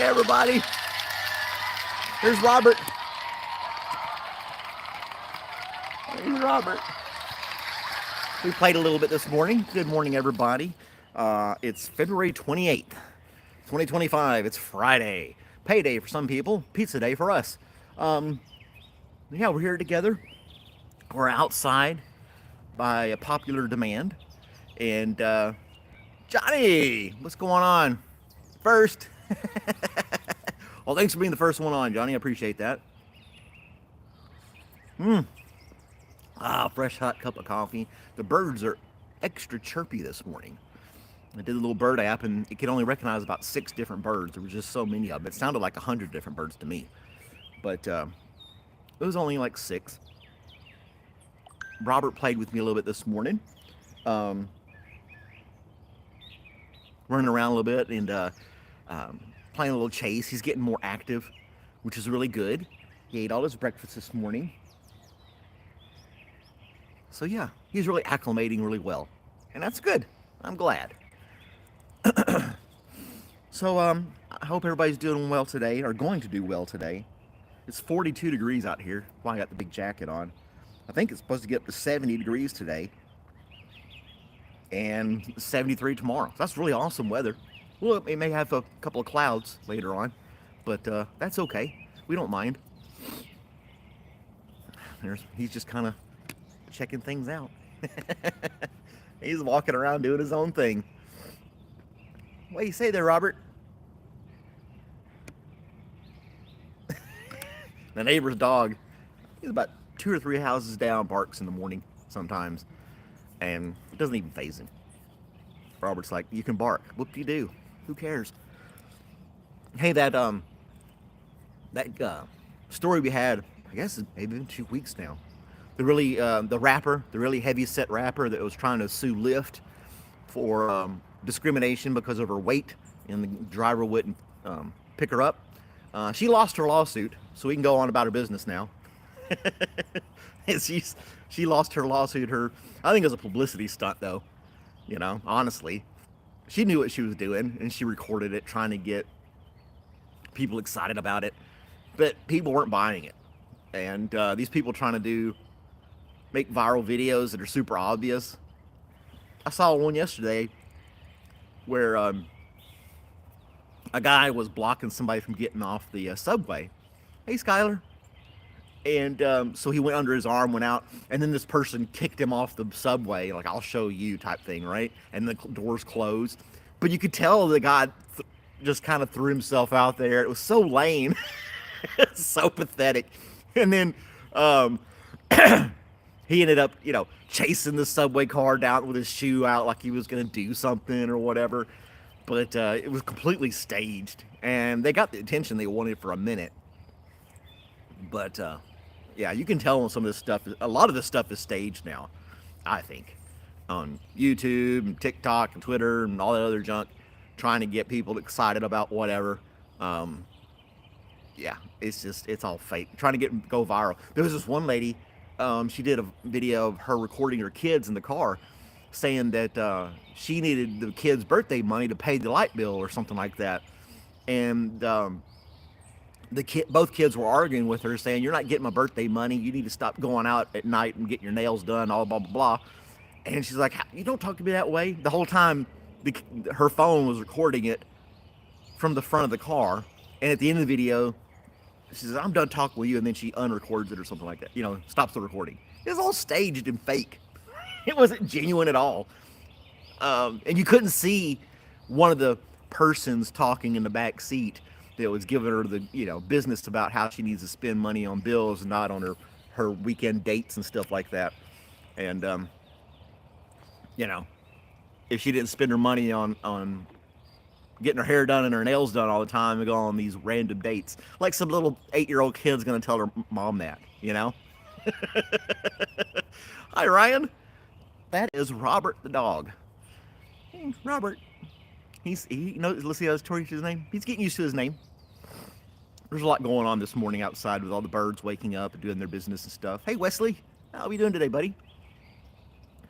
Hey, everybody. Here's Robert. Here's Robert. We played a little bit this morning. Good morning, everybody. It's February 28th, 2025. It's Friday. Payday for some people, pizza day for us. Yeah, we're here together. We're outside by a popular demand. And Johnny, what's going on? First. Well, thanks for being the first one on, Johnny. I appreciate that. Fresh hot cup of coffee. The birds are extra chirpy this morning. I did a little bird app, and it could only recognize about 6 different birds. There were just so many of them. It sounded like 100 different birds to me, but it was only like 6. Robert played with me a little bit this morning, running around a little bit and playing a little chase. He's getting more active, which is really good. He ate all his breakfast this morning. So yeah, he's really acclimating really well, and that's good. I'm glad. So I hope everybody's doing well today, or going to do well today. It's 42 degrees out here. Well, I got the big jacket on. I think it's supposed to get up to 70 degrees today, and 73 tomorrow. So that's really awesome weather. Well, it may have a couple of clouds later on, but that's okay. We don't mind. He's just kind of checking things out. He's walking around doing his own thing. What do you say there, Robert? The neighbor's dog, he's about 2 or 3 houses down, barks in the morning sometimes, and it doesn't even faze him. Robert's like, you can bark. Whoop-de-doo. Who cares? Hey, that story we had, I guess it's maybe been 2 weeks now. The really heavy set rapper that was trying to sue Lyft for discrimination because of her weight, and the driver wouldn't pick her up. She lost her lawsuit, so we can go on about her business now. She lost her lawsuit. I think it was a publicity stunt, though. You know, honestly, she knew what she was doing, and she recorded it, trying to get people excited about it, but people weren't buying it. And these people trying to make viral videos that are super obvious. I saw one yesterday where a guy was blocking somebody from getting off the subway. Hey, Skylar. And so he went under his arm, went out, and then this person kicked him off the subway, like, I'll show you type thing, right? And the doors closed. But you could tell the guy just kind of threw himself out there. It was so lame. It's so pathetic. And then he ended up, chasing the subway car down with his shoe out like he was going to do something or whatever. But it was completely staged. And they got the attention they wanted for a minute. But, yeah, you can tell some of this stuff, a lot of this stuff is staged now, I think. On YouTube and TikTok and Twitter and all that other junk, trying to get people excited about whatever. Yeah, it's all fake. Trying to go viral. There was this one lady, she did a video of her recording her kids in the car, saying that she needed the kids' birthday money to pay the light bill or something like that. And both kids were arguing with her, saying, you're not getting my birthday money. You need to stop going out at night and getting your nails done, all blah, blah, blah. And she's like, you don't talk to me that way. The whole time, her phone was recording it from the front of the car. And at the end of the video, she says, I'm done talking with you. And then she unrecords it or something like that. Stops the recording. It was all staged and fake. It wasn't genuine at all. And you couldn't see one of the persons talking in the back seat that was giving her the business about how she needs to spend money on bills and not on her weekend dates and stuff like that. And if she didn't spend her money on getting her hair done and her nails done all the time and go on these random dates, like some little 8-year-old kid's gonna tell her mom that. Hi, Ryan. That is Robert the dog. Hey, Robert. Let's see how Tori his name. He's getting used to his name. There's a lot going on this morning outside with all the birds waking up and doing their business and stuff. Hey, Wesley, how are you doing today, buddy?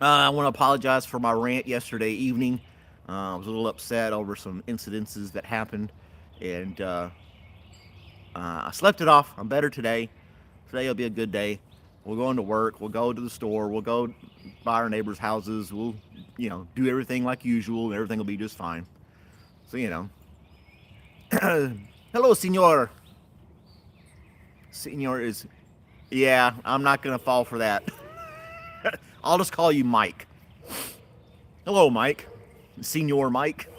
I want to apologize for my rant yesterday evening. I was a little upset over some incidences that happened, and I slept it off. I'm better today. Today will be a good day. We'll go into work. We'll go to the store. We'll go by our neighbors' houses. We'll, do everything like usual, and everything will be just fine. So, hello, senor. Senor is, yeah, I'm not going to fall for that. I'll just call you Mike. Hello, Mike. Senor Mike.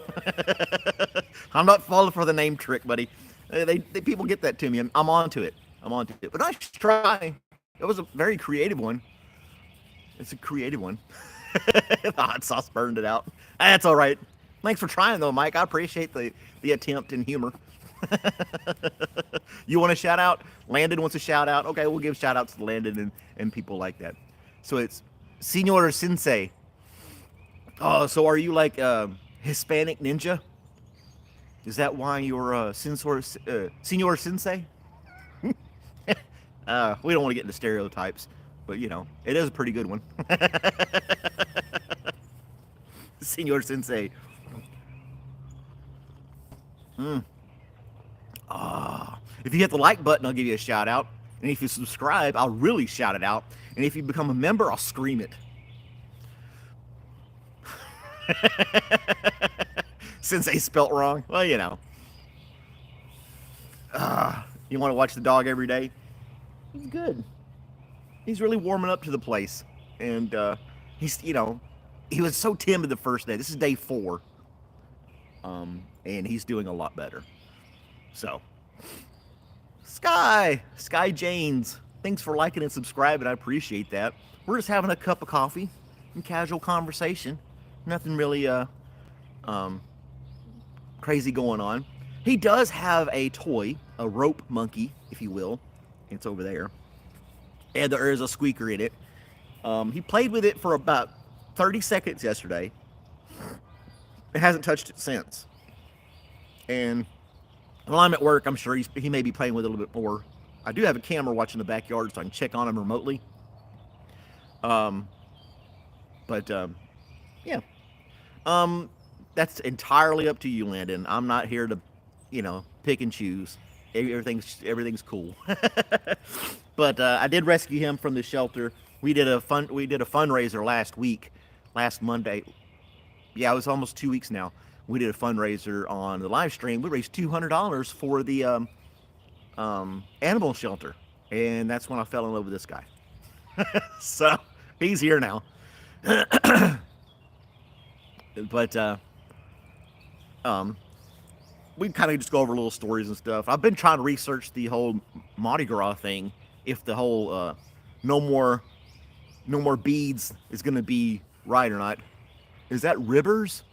I'm not falling for the name trick, buddy. They people get that to me. I'm onto it. But nice try. It was a very creative one. It's a creative one. The hot sauce burned it out. That's all right. Thanks for trying, though, Mike. I appreciate the attempt and humor. You want a shout out? Landon wants a shout out. Okay, we'll give shout outs to Landon and people like that. So it's Senor Sensei. Oh, so are you like Hispanic ninja? Is that why you're Senor Sensei? We don't want to get into stereotypes, but it is a pretty good one. Senor Sensei. If you hit the like button, I'll give you a shout out. And if you subscribe, I'll really shout it out. And if you become a member, I'll scream it. Sensei spelt wrong. Well, you want to watch the dog every day? He's good. He's really warming up to the place. And he's, he was so timid the first day. This is day 4. And he's doing a lot better. So, Sky Janes, thanks for liking and subscribing. I appreciate that. We're just having a cup of coffee and casual conversation. Nothing really crazy going on. He does have a toy, a rope monkey, if you will. It's over there. And there is a squeaker in it. He played with it for about 30 seconds yesterday. It hasn't touched it since. And while I'm at work, I'm sure he may be playing with it a little bit more. I do have a camera watching the backyard so I can check on him remotely. Yeah. That's entirely up to you, Landon. I'm not here to, pick and choose. Everything's cool. But I did rescue him from the shelter. We did a fundraiser last Monday. Yeah, it was almost 2 weeks now. We did a fundraiser on the live stream. We raised $200 for the animal shelter, and that's when I fell in love with this guy. So he's here now. But we kind of just go over little stories and stuff. I've been trying to research the whole Mardi Gras thing. If the whole no more beads is going to be right or not. Is that Rivers?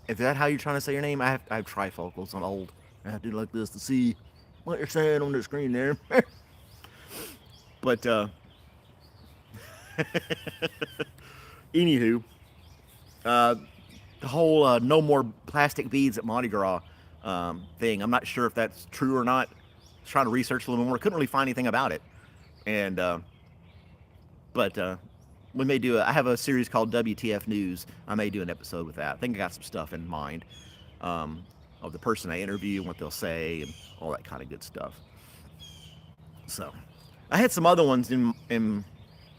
Is that how you're trying to say your name? I have trifocals. I'm old. I have to do like this to see what you're saying on the screen there. But anywho, the whole no more plastic beads at Mardi Gras thing. I'm not sure if that's true or not. I was trying to research a little more. Couldn't really find anything about it. And but we may do I have a series called WTF News. I may do an episode with that. I think I got some stuff in mind of the person I interview and what they'll say and all that kind of good stuff. So I had some other ones in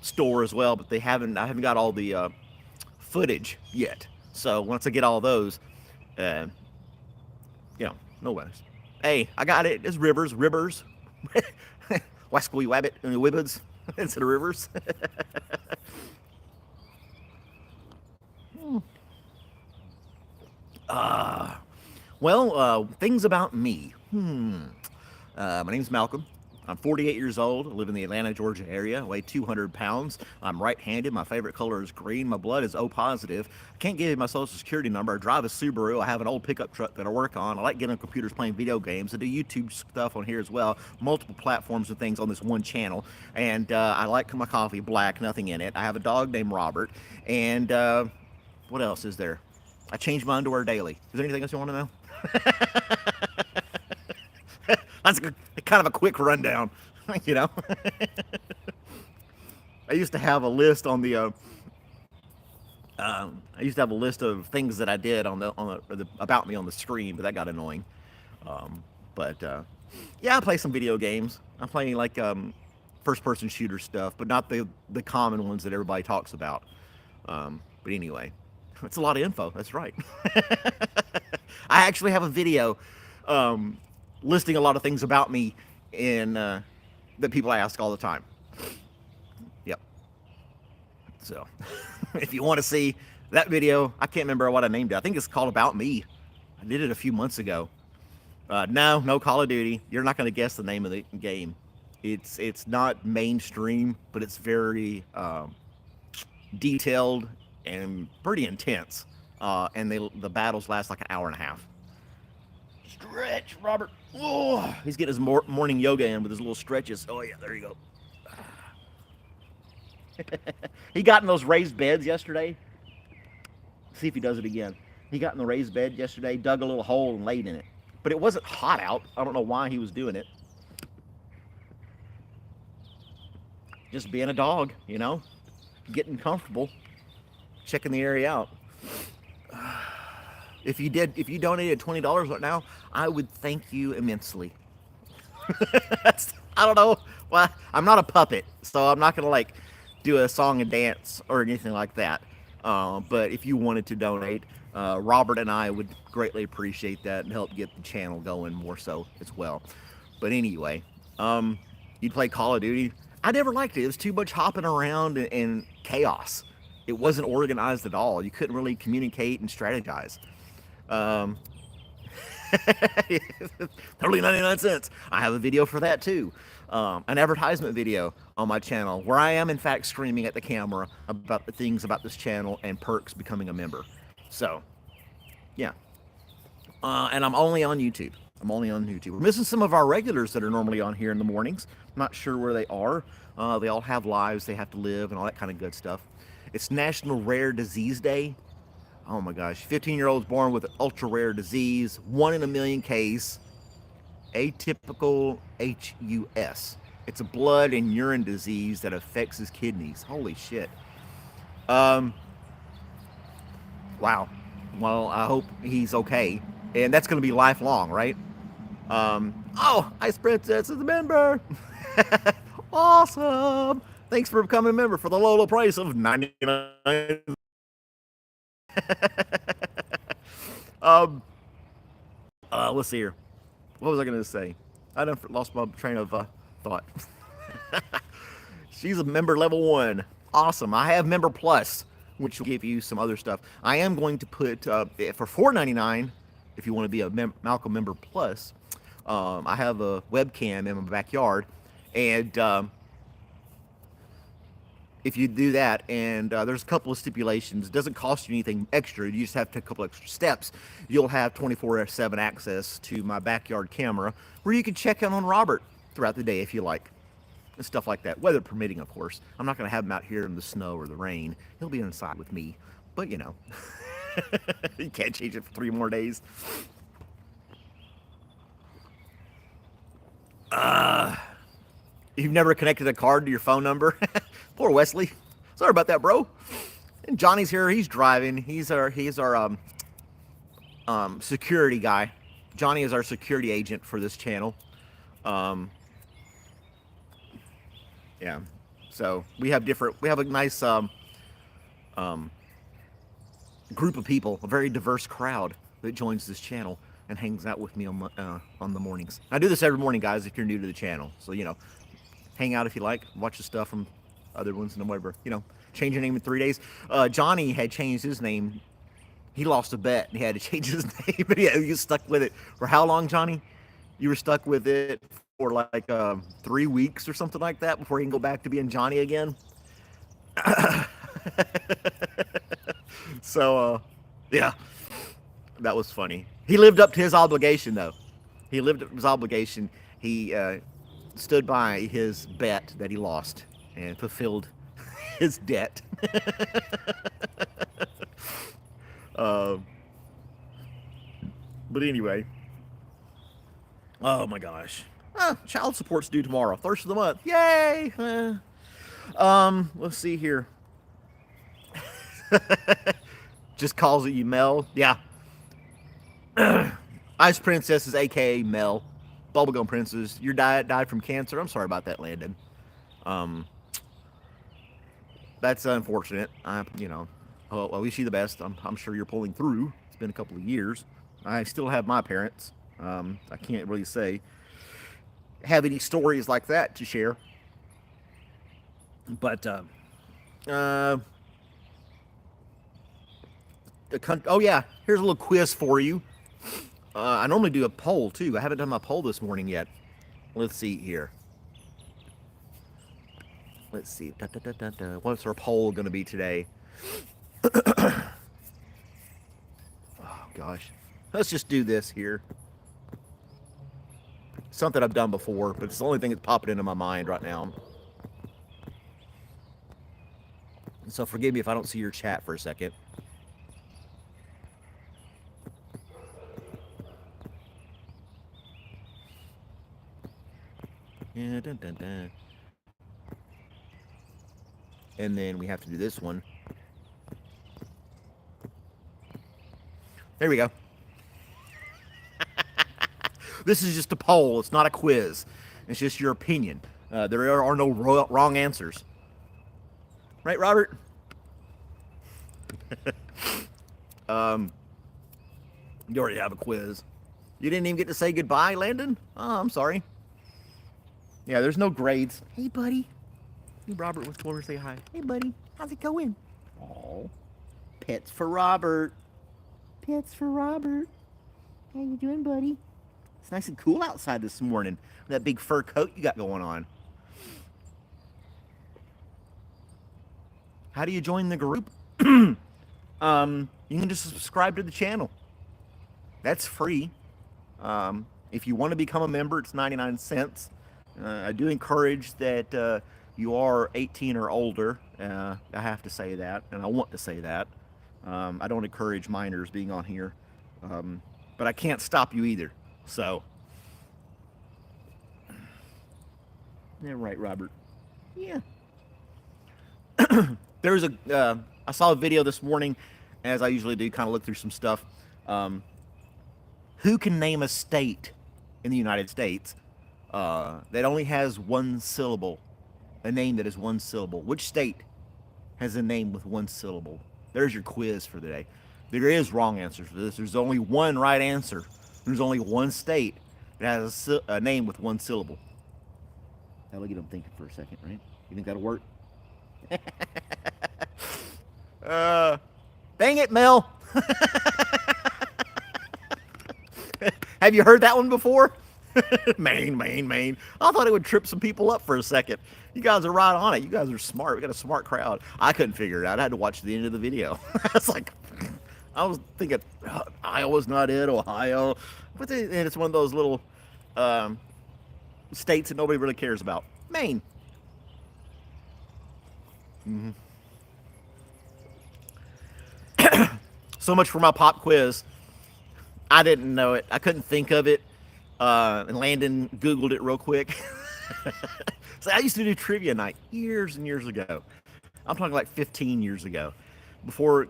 store as well, but I haven't got all the footage yet. So once I get all those, no worries. Hey, I got it. It's Rivers. Wasquy Wabbit and the Wibbits instead of Rivers. Things about me. My name's Malcolm. I'm 48 years old. I live in the Atlanta, Georgia area. I weigh 200 pounds. I'm right-handed. My favorite color is green. My blood is O positive. I can't give you my social security number. I drive a Subaru. I have an old pickup truck that I work on. I like getting on computers playing video games. I do YouTube stuff on here as well. Multiple platforms and things on this one channel. And I like my coffee black, nothing in it. I have a dog named Robert. And what else is there? I change my underwear daily. Is there anything else you want to know? That's kind of a quick rundown, I used to have a list on the. I used to have a list of things that I did on the about me on the screen, but that got annoying. But yeah, I play some video games. I'm playing like first person shooter stuff, but not the common ones that everybody talks about. But anyway, it's a lot of info. That's right. I actually have a video um, listing a lot of things about me in that people ask all the time. Yep. So if you want to see that video, I can't remember what I named it. I think it's called About Me. I did it a few months ago. No Call of Duty. You're not going to guess the name of the game. It's not mainstream, but it's very detailed and pretty intense. And the battles last like an hour and a half. Stretch, Robert. Oh, he's getting his morning yoga in with his little stretches. Oh yeah, there you go. He got in those raised beds yesterday. See if he does it again. He got in the raised bed yesterday, dug a little hole and laid in it. But it wasn't hot out. I don't know why he was doing it. Just being a dog, you know, getting comfortable, checking the area out. If you donated $20 right now, I would thank you immensely. I don't know why. I'm not a puppet, so I'm not gonna like do a song and dance or anything like that. But if you wanted to donate, Robert and I would greatly appreciate that and help get the channel going more so as well. But anyway, you'd play Call of Duty. I never liked it. It was too much hopping around and chaos. It wasn't organized at all. You couldn't really communicate and strategize. Um, Totally 99 cents. I have a video for that too. An advertisement video on my channel where I am in fact screaming at the camera about the things about this channel and perks becoming a member. So, yeah. And I'm only on YouTube. We're missing some of our regulars that are normally on here in the mornings. I'm not sure where they are. They all have lives they have to live and all that kind of good stuff. It's National Rare Disease Day. Oh my gosh, 15-year-olds born with an ultra rare disease, 1 in a million case, atypical HUS. It's a blood and urine disease that affects his kidneys. Holy shit. Wow. Well, I hope he's okay. And that's going to be lifelong, right? Oh, Ice Princess is a member. Awesome. Thanks for becoming a member for the low price of 99. Let's see here. What was I going to say? I done lost my train of thought. She's a member level 1. Awesome. I have member plus, which will give you some other stuff. I am going to put for $4.99 if you want to be a Malcolm member plus. I have a webcam in my backyard, and if you do that, and there's a couple of stipulations, it doesn't cost you anything extra, you just have to take a couple extra steps, you'll have 24/7 access to my backyard camera where you can check in on Robert throughout the day if you like, and stuff like that, weather permitting, of course. I'm not going to have him out here in the snow or the rain. He'll be inside with me, but you know, you can't change it for 3 more days. You've never connected a card to your phone number? Poor Wesley. Sorry about that, bro. And Johnny's here. He's driving. He's our security guy. Johnny is our security agent for this channel. Yeah. So we have a nice group of people, a very diverse crowd that joins this channel and hangs out with me on the mornings. I do this every morning, guys, if you're new to the channel. So, you know, hang out if you like, watch the stuff from other ones and whatever, you know, change your name in 3 days. Johnny had changed his name. He lost a bet and he had to change his name. But yeah, you stuck with it for how long, Johnny? You were stuck with it for like 3 weeks or something like that before you can go back to being Johnny again. So, yeah, that was funny. He lived up to his obligation, though. He lived up to his obligation. He stood by his bet that he lost and fulfilled his debt. But anyway, oh my gosh, child support's due tomorrow, first of the month. Yay! Let's see here. Just calls it you Mel. Yeah. I Ice Princess is AKA Mel. Bubblegum Princess, your dad died from cancer. I'm sorry about that, Landon. Um, that's unfortunate. I wish you the best. I'm sure you're pulling through. It's been a couple of years. I still have my parents. I can't really say have any stories like that to share. But uh, oh yeah, here's a little quiz for you. I normally do a poll too. I haven't done my poll this morning yet. Let's see here. Let's see. Da, da, da, da, da. What's our poll going to be today? Oh gosh, let's just do this here. Something I've done before, but it's the only thing that's popping into my mind right now. So forgive me if I don't see your chat for a second. Yeah, dun, dun, dun. And then we have to do this one. There we go. This is just a poll. It's not a quiz. It's just your opinion. There are no wrong answers. Right, Robert? You already have a quiz. You didn't even get to say goodbye, Landon? Oh, I'm sorry. Yeah, there's no grades. Hey, buddy. Hey, Robert was told to say hi. Hey, buddy. How's it going? Oh, pets for Robert. Pets for Robert. How you doing, buddy? It's nice and cool outside this morning with that big fur coat you got going on. How do you join the group? You can just subscribe to the channel. That's free. If you want to become a member, it's 99 cents. I do encourage that you are 18 or older. I have to say that, and I want to say that. I don't encourage minors being on here, but I can't stop you either. So, yeah, right, Robert. Yeah. There's I saw a video this morning, as I usually do, kind of look through some stuff. Who can name a state in the United States that only has one syllable, a name that is one syllable? Which state has a name with one syllable? There's your quiz for the day. There is wrong answers for this. There's only one right answer. There's only one state that has a name with one syllable. That'll get them thinking for a second, right? You think that'll work? Dang it, Mel. Have you heard that one before? Maine. I thought it would trip some people up for a second. You guys are right on it. You guys are smart. We got a smart crowd. I couldn't figure it out. I had to watch the end of the video. I was thinking, Iowa's not it, Ohio. But and it's one of those little states that nobody really cares about. Maine. Mm-hmm. So much for my pop quiz. I didn't know it. I couldn't think of it. And Landon Googled it real quick. So I used to do trivia night years and years ago. I'm talking like 15 years ago. Before,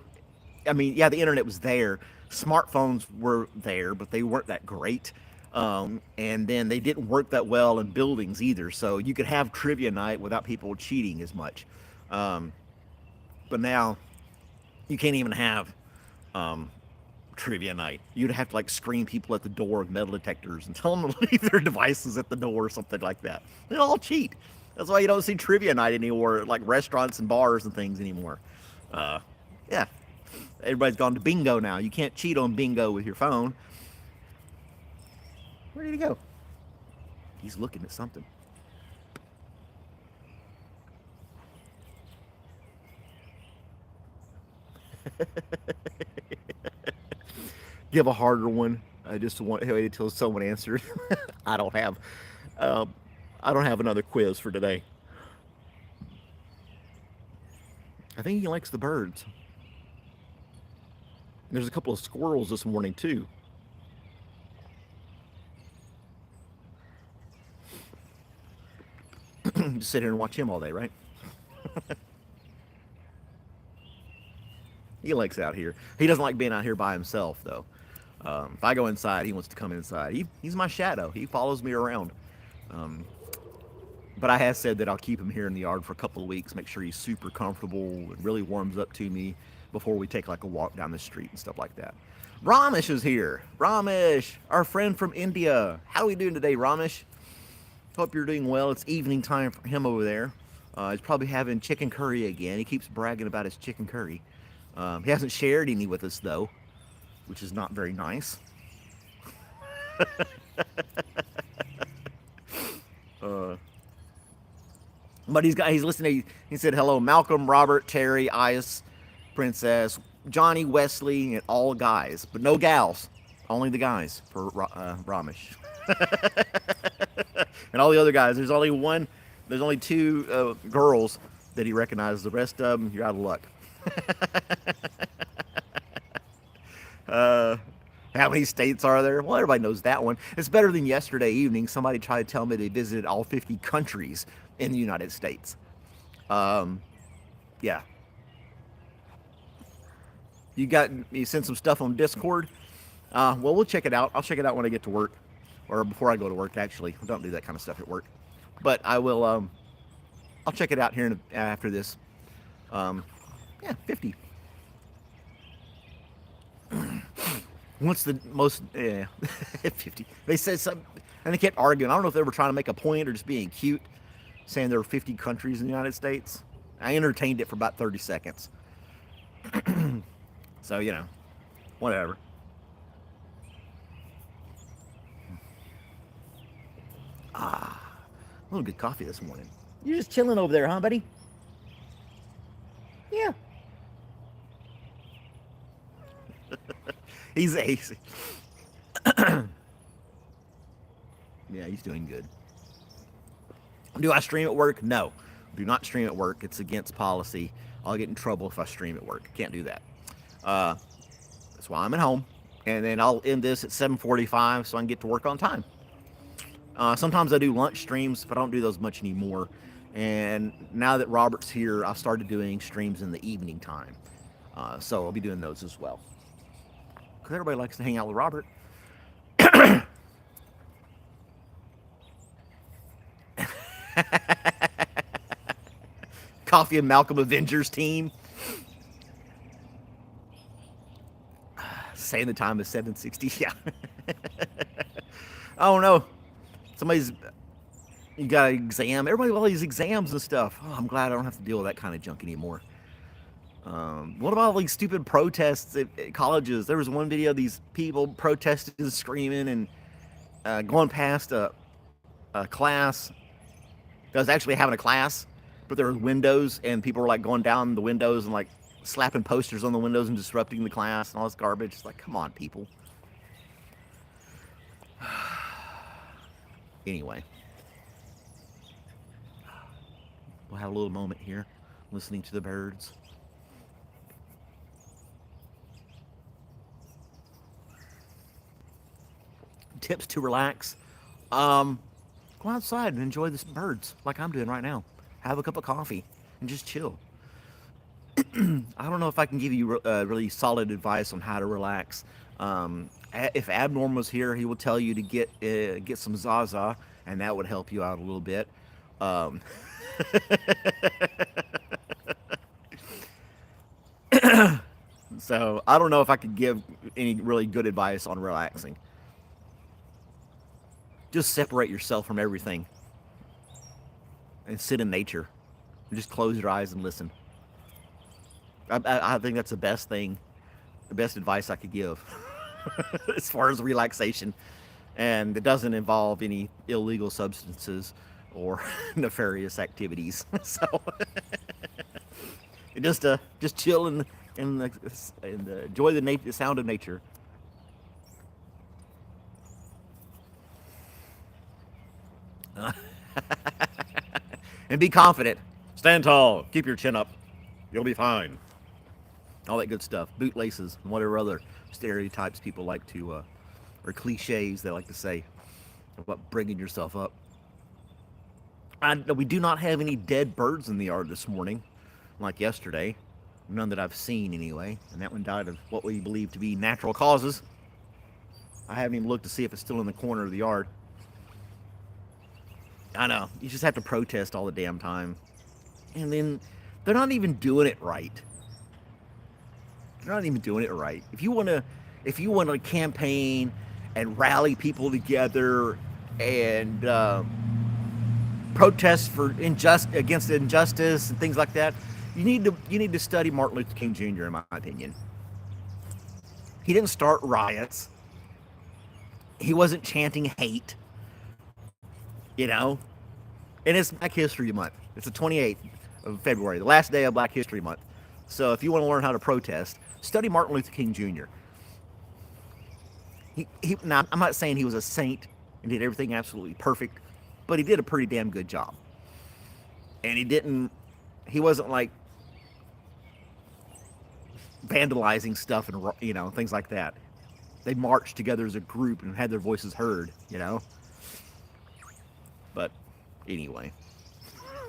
the internet was there. Smartphones were there, but they weren't that great. And then they didn't work that well in buildings either. So you could have trivia night without people cheating as much. But now you can't even have trivia night. You'd have to screen people at the door with metal detectors and tell them to leave their devices at the door or something like that. They all cheat. That's why you don't see trivia night anymore, like restaurants and bars and things anymore. Yeah. Everybody's gone to bingo now. You can't cheat on bingo with your phone. Where did he go? He's looking at something. Give a harder one. I just want to wait until someone answers. I don't have another quiz for today. I think he likes the birds. There's a couple of squirrels this morning too. Just sit here and watch him all day, right? He likes out here. He doesn't like being out here by himself, though. If I go inside, he wants to come inside. He's my shadow. He follows me around. Um, but I have said that I'll keep him here in the yard for a couple of weeks, make sure he's super comfortable and really warms up to me before we take like a walk down the street and stuff like that. Ramesh is here. Ramesh, our friend from India. How are we doing today, Ramesh? Hope you're doing well. It's evening time for him over there. He's probably having chicken curry again. He keeps bragging about his chicken curry. He hasn't shared any with us though, which is not very nice. uh, but he's listening. He said hello, Malcolm, Robert, Terry, Ice, Princess, Johnny, Wesley, and all guys, but no gals. Only the guys for Ramesh. And all the other guys. There's only two girls that he recognizes. The rest of them, you're out of luck. How many states are there? Well, everybody knows that one. It's better than yesterday evening. Somebody tried to tell me they visited all 50 countries in the United States. Yeah. You sent some stuff on Discord. Well, we'll check it out. I'll check it out when I get to work, or before I go to work. Actually, I don't do that kind of stuff at work, but I will. I'll check it out here after this. Yeah, 50. What's the most? Yeah, 50. They said something, and they kept arguing. I don't know if they were trying to make a point or just being cute, saying there were 50 countries in the United States. I entertained it for about 30 seconds. So, whatever. A little good coffee this morning. You're just chilling over there, huh, buddy? Yeah. He's ace. Yeah, he's doing good. Do I stream at work? No. Do not stream at work. It's against policy. I'll get in trouble if I stream at work. Can't do that. That's why I'm at home. And then I'll end this at 7:45 so I can get to work on time. Sometimes I do lunch streams, but I don't do those much anymore. And now that Robert's here, I started doing streams in the evening time. So I'll be doing those as well. Because everybody likes to hang out with Robert. Coffee and Malcolm Avengers team. Saying the time is 7:60. Yeah. Oh no. You got an exam. Everybody with all these exams and stuff. Oh, I'm glad I don't have to deal with that kind of junk anymore. What about all these stupid protests at colleges? There was one video of these people protesting, screaming, and going past a class that was actually having a class, but there were windows, and people were like going down the windows and like slapping posters on the windows and disrupting the class and all this garbage. It's like, come on, people. Anyway, we'll have a little moment here, listening to the birds. Tips to relax. Go outside and enjoy the birds like I'm doing right now. Have a cup of coffee and just chill. I don't know if I can give you really solid advice on how to relax. If Abnorm was here, he will tell you to get some Zaza, and that would help you out a little bit. So I don't know if I could give any really good advice on relaxing. Just separate yourself from everything and sit in nature. Just close your eyes and listen. I think that's the best thing, the best advice I could give as far as relaxation. And it doesn't involve any illegal substances or nefarious activities. So just chill and enjoy the sound of nature. And be confident. Stand tall. Keep your chin up. You'll be fine. All that good stuff. Bootlaces and whatever other stereotypes people like to, or cliches they like to say about bringing yourself up. We do not have any dead birds in the yard this morning, like yesterday. None that I've seen anyway. And that one died of what we believe to be natural causes. I haven't even looked to see if it's still in the corner of the yard. I know. You just have to protest all the damn time. And then they're not even doing it right. They're not even doing it right. If you want to campaign and rally people together and protest for against injustice and things like that, you need to study Martin Luther King Jr. in my opinion. He didn't start riots. He wasn't chanting hate. You know, and it's Black History Month. It's the 28th of February, the last day of Black History Month. So if you want to learn how to protest, study Martin Luther King Jr. Now, I'm not saying he was a saint and did everything absolutely perfect, but he did a pretty damn good job. And he wasn't like vandalizing stuff and things like that. They marched together as a group and had their voices heard. But anyway,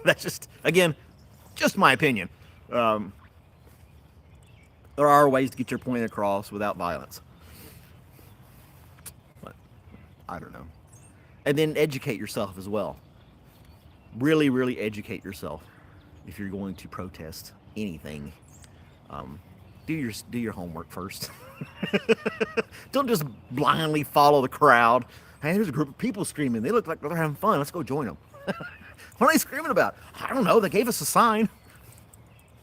that's just my opinion. There are ways to get your point across without violence. But I don't know. And then educate yourself as well. Really, really educate yourself if you're going to protest anything. Do your homework first. Don't just blindly follow the crowd. Hey, there's a group of people screaming. They look like they're having fun. Let's go join them. What are they screaming about? I don't know. They gave us a sign.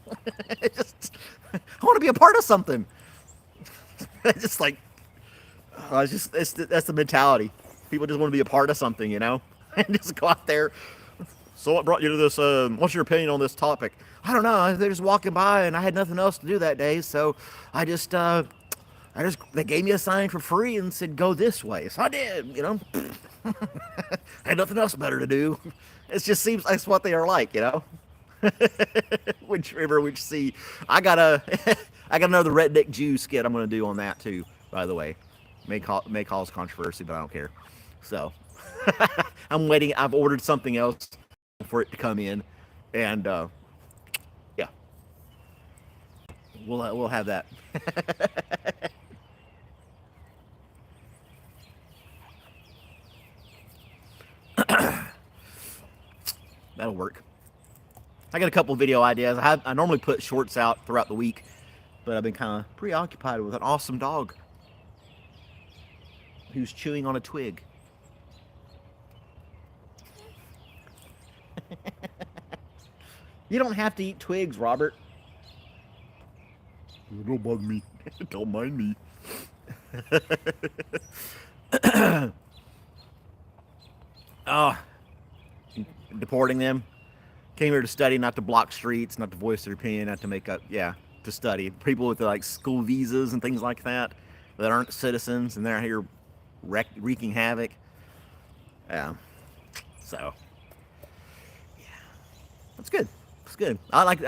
I want to be a part of something. It's just like, that's the mentality. People just want to be a part of something, and just go out there. So what brought you to this? What's your opinion on this topic? I don't know. They're just walking by, and I had nothing else to do that day, so they gave me a sign for free and said go this way, so I did. I had nothing else better to do. It just seems that's what they are like, Which river, which sea? I got another redneck Jew skit I'm gonna do on that too. By the way, may cause controversy, but I don't care. So I'm waiting. I've ordered something else for it to come in, and yeah, we'll have that. That'll work. I got a couple video ideas. I normally put shorts out throughout the week, but I've been kind of preoccupied with an awesome dog who's chewing on a twig. You don't have to eat twigs, Robert. Don't bug me. Don't mind me. Oh, deporting them. Came here to study, not to block streets, not to voice their opinion, not to make up. Yeah, to study. People with like school visas and things like that aren't citizens and they're out here wreaking havoc. Yeah. So, yeah, that's good. It's good. I like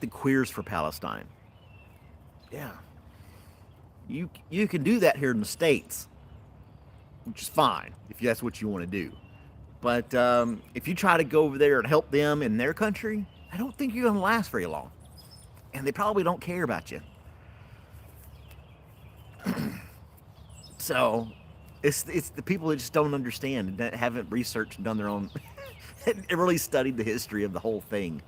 the queers for Palestine. Yeah. You can do that here in the States, which is fine if that's what you want to do. But if you try to go over there and help them in their country, I don't think you're going to last very long. And they probably don't care about you. So it's the people that just don't understand and that haven't researched and done their own, and really studied the history of the whole thing.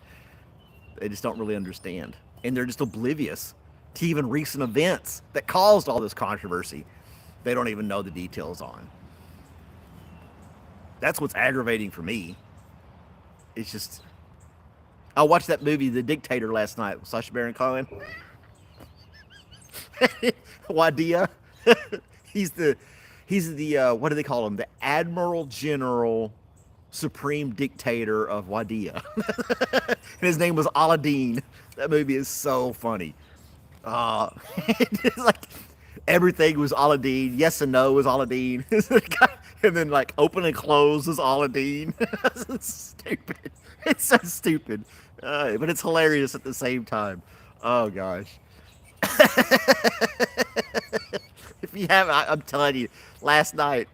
They just don't really understand. And they're just oblivious to even recent events that caused all this controversy. They don't even know the details on. That's what's aggravating for me. It's just, I watched that movie, The Dictator, last night with Sacha Baron Cohen. Wadia. He's the what do they call him? The Admiral General Supreme Dictator of Wadia. And his name was Aladdin. That movie is so funny. It's like everything was Aladdin. Yes and no was Aladdin. And then like open and close is Aladdin. It's stupid. It's so stupid. But it's hilarious at the same time. Oh gosh. If you haven't, I'm telling you, last night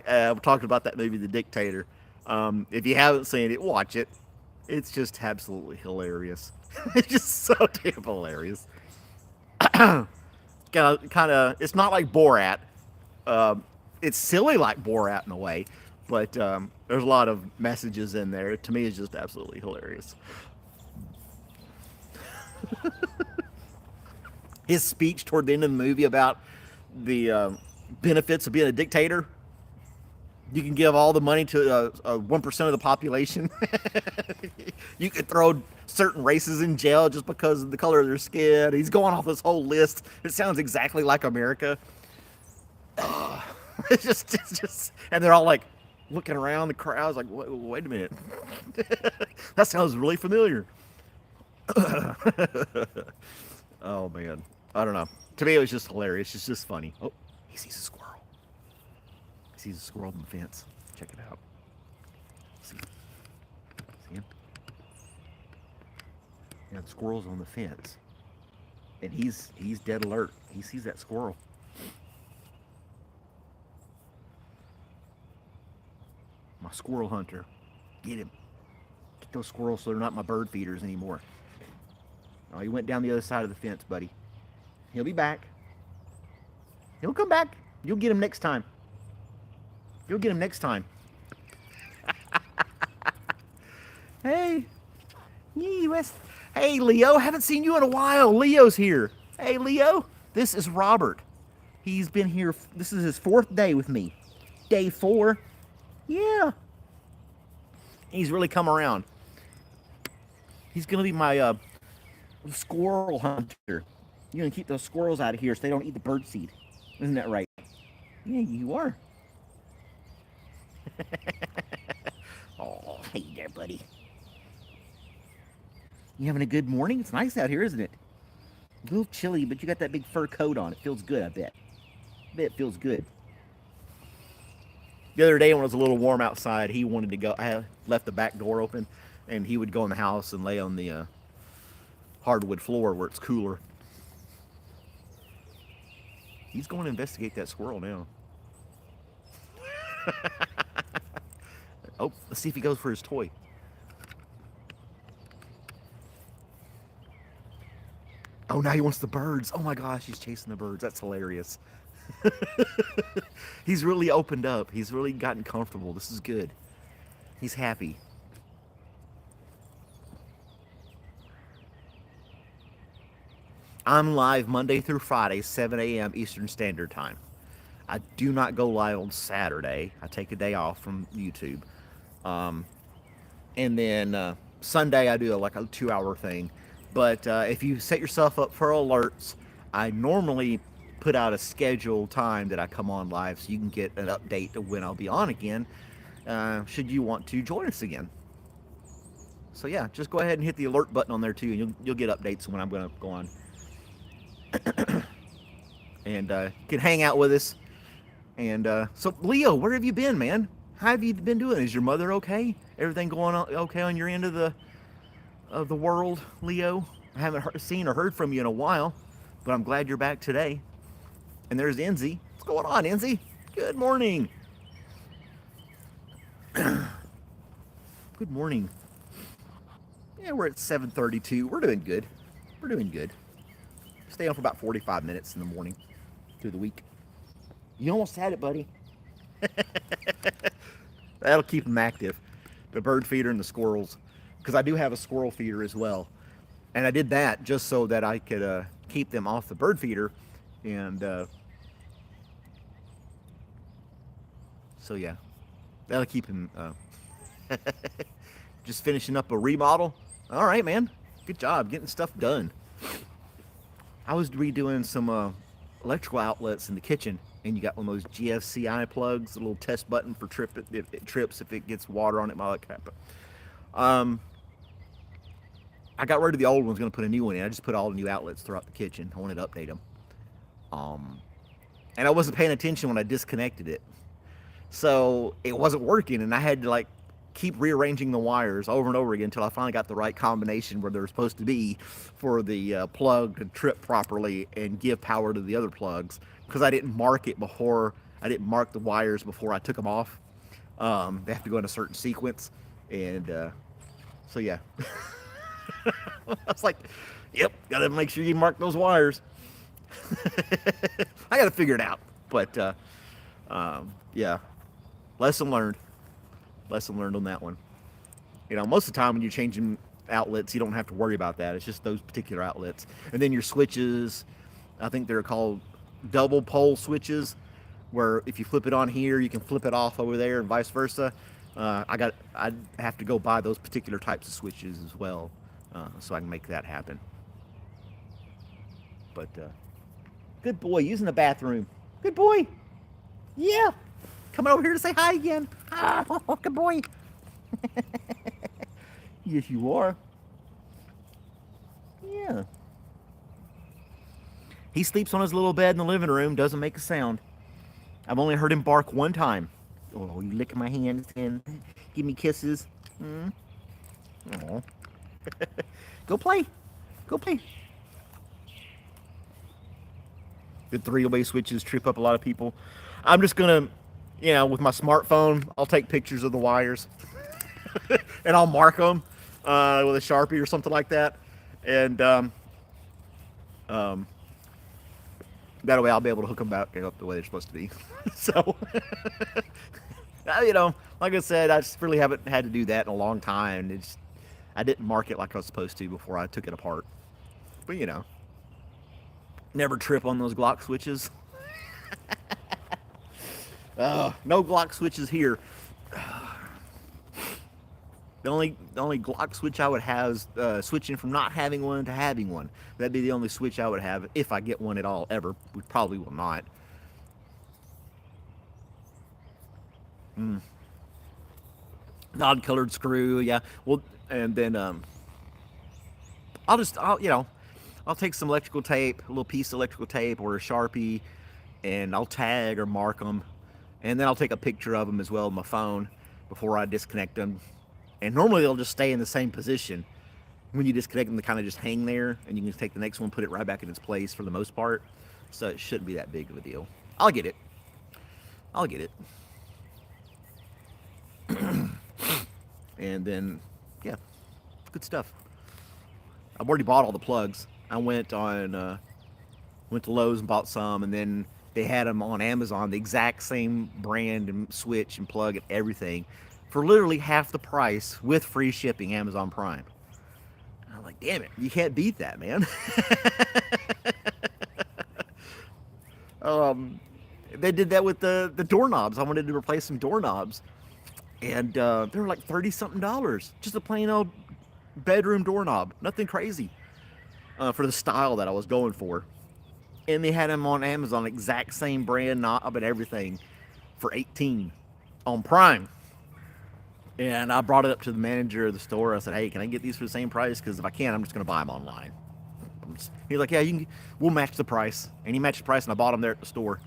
we're talking about that movie, The Dictator. If you haven't seen it, watch it. It's just absolutely hilarious. It's just so damn hilarious. Kind of. It's not like Borat, It's silly like Borat in a way, but there's a lot of messages in there. To me, it's just absolutely hilarious. His speech toward the end of the movie about the benefits of being a dictator. You can give all the money to 1% of the population. You could throw certain races in jail just because of the color of their skin. He's going off this whole list. It sounds exactly like America. And they're all like looking around the crowd's like, wait a minute. That sounds really familiar. Oh man, I don't know. To me, it was just hilarious. It's just funny. Oh, he sees a squirrel. He sees a squirrel on the fence. Check it out. See him? Yeah, the squirrel's on the fence, and he's dead alert. He sees that squirrel. My squirrel hunter. Get him. Get those squirrels so they're not my bird feeders anymore. Oh, he went down the other side of the fence, buddy. He'll be back. He'll come back. You'll get him next time. You'll get him next time. Hey. Hey, Leo. Haven't seen you in a while. Leo's here. Hey, Leo. This is Robert. He's been here. This is his 4th day with me. Day 4. Yeah. He's really come around. He's going to be my squirrel hunter. You're going to keep those squirrels out of here so they don't eat the bird seed. Isn't that right? Yeah, you are. Oh, hey there, buddy. You having a good morning? It's nice out here, isn't it? A little chilly, but you got that big fur coat on. It feels good, I bet. I bet it feels good. The other day when it was a little warm outside, he wanted to go. I left the back door open, and he would go in the house and lay on the hardwood floor where it's cooler. He's going to investigate that squirrel now. Oh, let's see if he goes for his toy. Oh, now he wants the birds. Oh my gosh, he's chasing the birds. That's hilarious. He's really opened up. He's really gotten comfortable. This is good. He's happy. I'm live Monday through Friday, 7 a.m. Eastern Standard Time. I do not go live on Saturday. I take a day off from YouTube. And then Sunday I do like a 2-hour thing. But if you set yourself up for alerts, I normally put out a scheduled time that I come on live so you can get an update of when I'll be on again, should you want to join us again. So yeah, just go ahead and hit the alert button on there too, and you'll get updates when I'm going to go on. And you can hang out with us. And so Leo, where have you been, man? How have you been doing? Is your mother okay? Everything going on okay on your end of the world, Leo? I haven't seen or heard from you in a while, but I'm glad you're back today. And there's Enzy. What's going on, Enzy? Good morning. Good morning. Yeah, we're at 7:32. We're doing good. We're doing good. Stay on for about 45 minutes in the morning through the week. You almost had it, buddy. That'll keep them active. The bird feeder and the squirrels. Because I do have a squirrel feeder as well. And I did that just so that I could keep them off the bird feeder. And so yeah, that'll keep him just finishing up a remodel. All right, man. Good job getting stuff done. I was redoing some electrical outlets in the kitchen, and you got one of those GFCI plugs, a little test button for if it trips, if it gets water on it, all that crap. I got rid of the old ones, going to put a new one in. I just put all the new outlets throughout the kitchen. I wanted to update them. And I wasn't paying attention when I disconnected it. So it wasn't working, and I had to like keep rearranging the wires over and over again until I finally got the right combination where they're supposed to be for the plug to trip properly and give power to the other plugs, because I didn't mark it before. I didn't mark the wires before I took them off. They have to go in a certain sequence, and so yeah. I was like, yep, gotta make sure you mark those wires. I gotta figure it out, but Yeah, lesson learned. Lesson learned on that one. Most of the time when you're changing outlets, you don't have to worry about that. It's just those particular outlets. And then your switches, I think they're called double pole switches, where if you flip it on here, you can flip it off over there, and vice versa. I have to go buy those particular types of switches as well, so I can make that happen. But good boy, using the bathroom. Good boy. Yeah. Coming over here to say hi again. Oh, good boy. Yes, you are. Yeah. He sleeps on his little bed in the living room, doesn't make a sound. I've only heard him bark one time. Oh, you licking my hands and give me kisses. Mm. Oh. Go play. Go play. The three-way switches trip up a lot of people. I'm just gonna, with my smartphone, I'll take pictures of the wires and I'll mark them with a Sharpie or something like that, and um, that way I'll be able to hook them back up the way they're supposed to be. So, like I said, I just really haven't had to do that in a long time. I didn't mark it like I was supposed to before I took it apart. But never trip on those Glock switches. No Glock switches here. The only Glock switch I would have is switching from not having one to having one. That'd be the only switch I would have if I get one at all, ever. We probably will not. Non-colored screw, yeah. Well, and then I'll take some electrical tape, a little piece of electrical tape or a Sharpie, and I'll tag or mark them, and then I'll take a picture of them as well on my phone before I disconnect them. And normally they'll just stay in the same position. When you disconnect them, they kind of just hang there, and you can just take the next one, put it right back in its place for the most part. So it shouldn't be that big of a deal. I'll get it. I'll get it. And then, yeah, good stuff. I've already bought all the plugs. I went to Lowe's and bought some, and then they had them on Amazon, the exact same brand and switch and plug and everything, for literally half the price with free shipping, Amazon Prime. And I'm like, damn it, you can't beat that, man. They did that with the doorknobs. I wanted to replace some doorknobs, and they were like $30-something, just a plain old bedroom doorknob, nothing crazy, for the style that I was going for. And they had them on Amazon, exact same brand, knob and everything, for $18 on Prime. And I brought it up to the manager of the store. I said, hey, can I get these for the same price? Because if I can't, I'm just going to buy them online. He's like, yeah, we'll match the price. And he matched the price, and I bought them there at the store.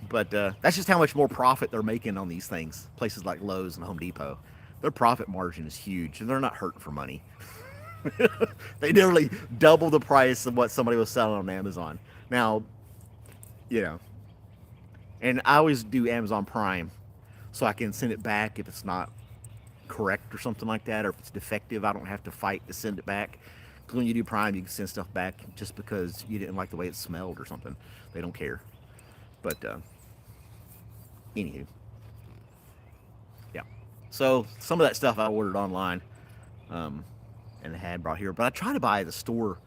But that's just how much more profit they're making on these things. Places like Lowe's and Home Depot. Their profit margin is huge, and they're not hurting for money. They nearly double the price of what somebody was selling on Amazon. Now, and I always do Amazon Prime, so I can send it back if it's not correct or something like that, or if it's defective. I don't have to fight to send it back. Because when you do Prime, you can send stuff back just because you didn't like the way it smelled or something. They don't care. But anywho, yeah. So some of that stuff I ordered online, and had brought here. But I try to buy at the store,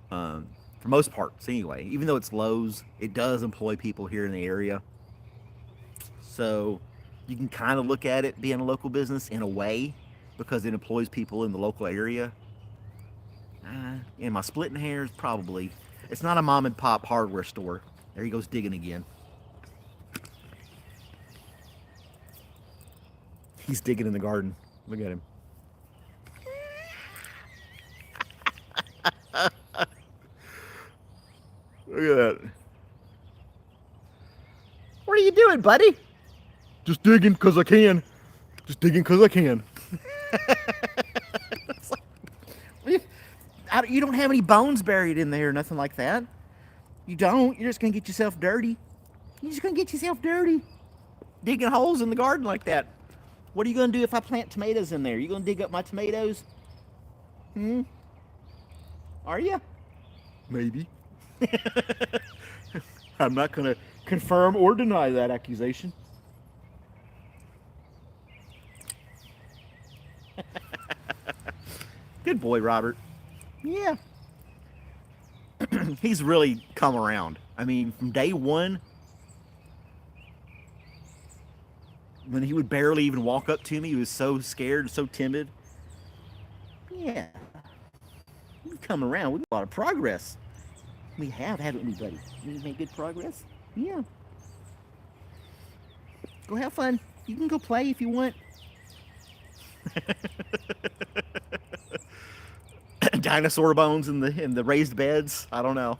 for most parts anyway. Even though it's Lowe's, it does employ people here in the area. So you can kind of look at it being a local business in a way, because it employs people in the local area. Am I splitting hairs? Probably. It's not a mom and pop hardware store. There he goes digging again. He's digging in the garden. Look at him. Look at that. What are you doing, buddy? Just digging because I can. Just digging because I can. You don't have any bones buried in there or nothing like that. You don't. You're just going to get yourself dirty. You're just going to get yourself dirty. Digging holes in the garden like that. What are you going to do if I plant tomatoes in there? You going to dig up my tomatoes? Are you? Maybe. I'm not going to confirm or deny that accusation. Good boy, Robert. Yeah. He's really come around. I mean, from day one, when he would barely even walk up to me, he was so scared, so timid. Yeah. We've come around. We've made a lot of progress. We have, haven't we, buddy? We've made good progress. Yeah. Go have fun. You can go play if you want. Dinosaur bones in the raised beds. I don't know.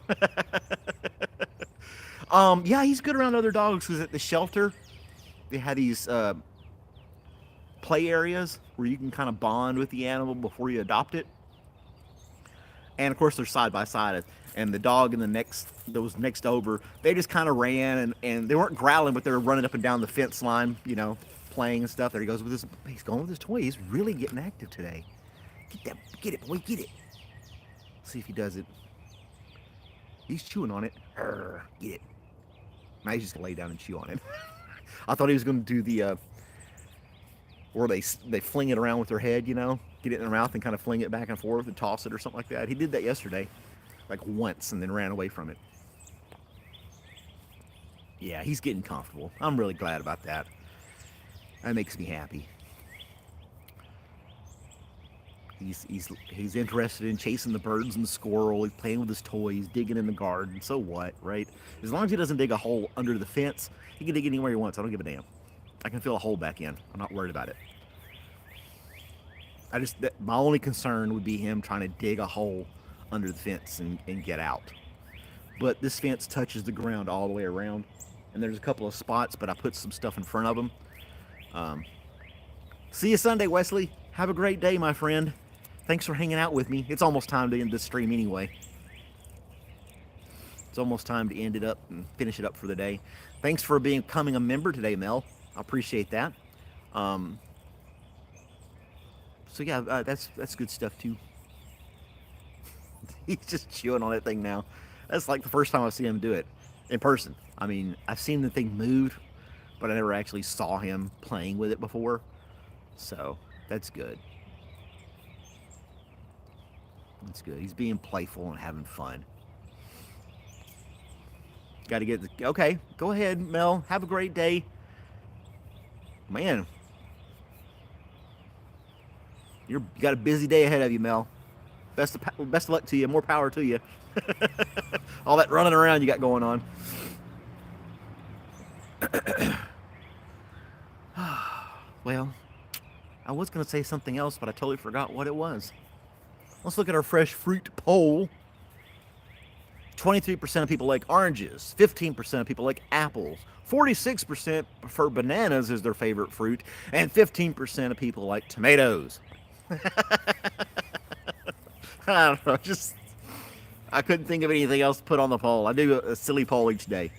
Yeah, he's good around other dogs because at the shelter they had these play areas where you can kind of bond with the animal before you adopt it. And of course they're side by side. And the dog in the next that was next over, they just kind of ran and they weren't growling, but they were running up and down the fence line, playing and stuff. There he goes with his. He's going with his toy. He's really getting active today. Get it, boy, get it. See if he does it. He's chewing on it. Get it. Now he's just gonna lay down and chew on it. I thought he was gonna do the where they fling it around with their head, get it in their mouth and kind of fling it back and forth and toss it or something like that. He did that yesterday, like once, and then ran away from it. Yeah, he's getting comfortable. I'm really glad about that. That makes me happy. He's interested in chasing the birds and the squirrel. He's playing with his toys, digging in the garden. So what, right? As long as he doesn't dig a hole under the fence, he can dig anywhere he wants. I don't give a damn. I can fill a hole back in. I'm not worried about it. My only concern would be him trying to dig a hole under the fence and get out. But this fence touches the ground all the way around, and there's a couple of spots, but I put some stuff in front of them. See you Sunday, Wesley. Have a great day, my friend. Thanks for hanging out with me. It's almost time to end this stream anyway. It's almost time to end it up and finish it up for the day. Thanks for becoming a member today, Mel. I appreciate that. So yeah, that's good stuff too. He's just chewing on that thing now. That's like the first time I've seen him do it in person. I mean, I've seen the thing move, but I never actually saw him playing with it before. So that's good. That's good. He's being playful and having fun. Got to get okay. Go ahead, Mel. Have a great day, man. You got a busy day ahead of you, Mel. Best of luck to you. More power to you. All that running around you got going on. Well, I was going to say something else, but I totally forgot what it was. Let's look at our fresh fruit poll. 23% of people like oranges. 15% of people like apples. 46% prefer bananas as their favorite fruit. And 15% of people like tomatoes. I don't know. I couldn't think of anything else to put on the poll. I do a silly poll each day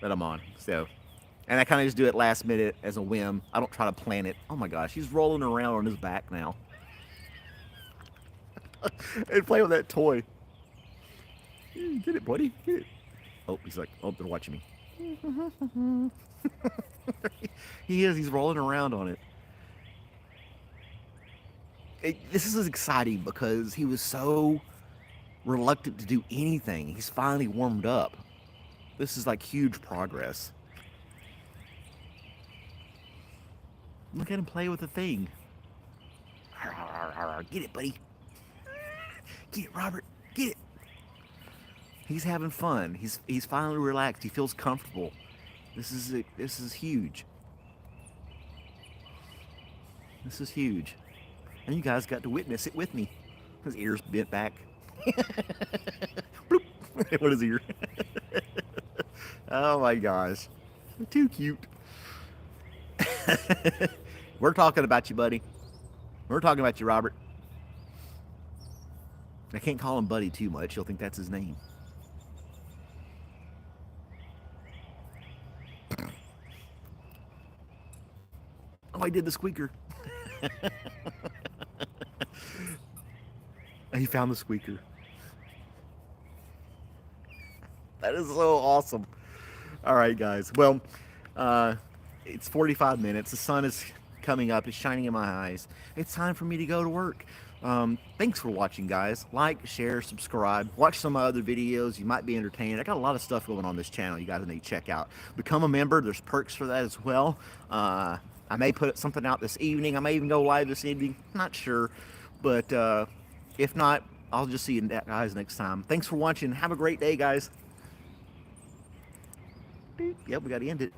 that I'm on. And I kind of just do it last minute as a whim. I don't try to plan it. Oh my gosh, he's rolling around on his back now. And play with that toy. Get it, buddy. Get it. Oh, he's like, oh, they're watching me. He is. He's rolling around on it. This is exciting because he was so reluctant to do anything. He's finally warmed up. This is like huge progress. Look at him play with the thing. Get it, buddy. Get it, Robert. Get it. He's having fun. He's finally relaxed. He feels comfortable. This is huge. This is huge. And you guys got to witness it with me. His ears bent back. Bloop. What is ear? Oh my gosh. Too cute. We're talking about you, buddy. We're talking about you, Robert. I can't call him Buddy too much. He'll think that's his name. Oh, I did the squeaker. He found the squeaker. That is so awesome. All right, guys. Well, uh, it's 45 minutes. The sun is coming up. It's shining in my eyes. It's time for me to go to work. Thanks for watching, guys. Like, share, subscribe. Watch some of my other videos. You might be entertained. I got a lot of stuff going on this channel you guys need to check out. Become a member. There's perks for that as well. I may put something out this evening. I may even go live this evening. Not sure. But if not, I'll just see you guys next time. Thanks for watching. Have a great day, guys. Yep, we got to end it.